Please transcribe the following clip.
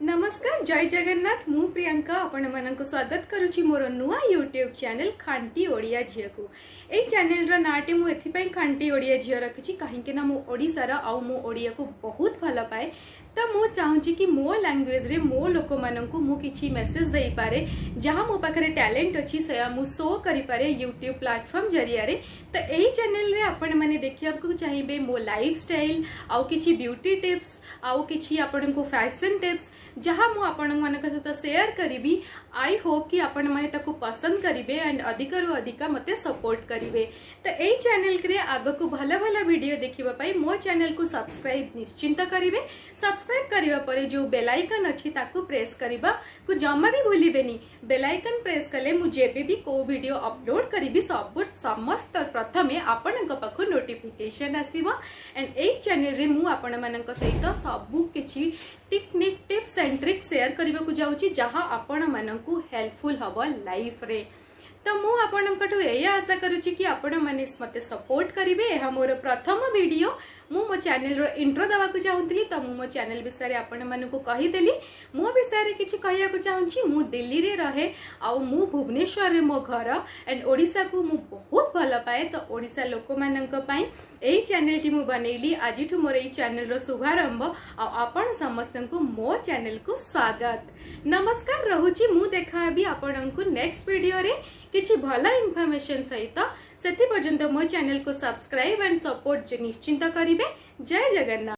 नमस्कार जय जगन्नाथ मु प्रियंका आपण मानक स्वागत करुची मोर नुआ यूट्यूब चैनल खांटी ओडिया झियो को ए चैनल रो नाटे मु एथि खांटी ओडिया झियो रखिची कहीं ना मु ओडिसा रो मु ओडिया को बहुत भल पाए तो मु चाहूँगी कि मो लैंग्वेज रे मो लोक मानक मु किछि मेसेज दे पारे जहाँ मो पाखरे टैलेंट अच्छी से मु शो करि पारे यूट्यूब प्लेटफॉर्म जरिया रे। तो एही चैनल रे आपण माने देखिया को चाहिए मो लाइफस्टाइल आउ किछि ब्यूटी टिप्स आउ किछि आपण को फैशन टिप्स जहाँ मु आपण मानक सहित शेयर करी। आई होप कि आपण माने ताको पसंद करिवे एंड अधिक रु अधिक मते सपोर्ट करिवे। तो एही चैनल रे आगो को भल भल वीडियो देखिबा पई मो चैनल को सब्सक्राइब निश्चिंत करिवे। सब्सक्राइब करिवा परे जो बेल आइकन अछि ताको प्रेस करिबा को जम्मा भी भूलिबेनी। बेल आइकन प्रेस कले मु जेबे भी को वीडियो अपलोड करिबी सब समस्त प्रथमे आपनक पाखु नोटिफिकेशन आसीबो। एंड एही चैनल रे मु आपण मानक सहित सबु किछि technique tips and tricks share करबा को जाउची जहां आपण मानकु हेल्पफुल हबो लाइफ रे। तो मु आपणकठु एया आशा करूची कि आपण माने मते सपोर्ट करिवे। एहा मोर प्रथम वीडियो मु मो चैनल रो इंट्रो दवा को चाहूतली तो मु मो चैनल विषय आपण मानकु कहि देली। मो विषय रे किछि कहिया को चाहूची मु दिल्ली रे रहे आ मु भुवनेश्वर रे मो घर एंड ओडिसा को मु बहुत भल पाए। तो ओडिसा लोक मानक पई एही चैनल टी मु बनैली। आजिठु मोर एही चैनल रो शुभारंभ आ आपण समस्त को मो चैनल को स्वागत नमस्कार रहुची। मु देखाबी आपनकु नेक्स्ट वीडियो रे किछि भला इन्फॉर्मेशन सहित। सेति पर्यंत मो चैनल को सब्सक्राइब एंड सपोर्ट निश्चिंत करिवे। जय जगन्नाथ।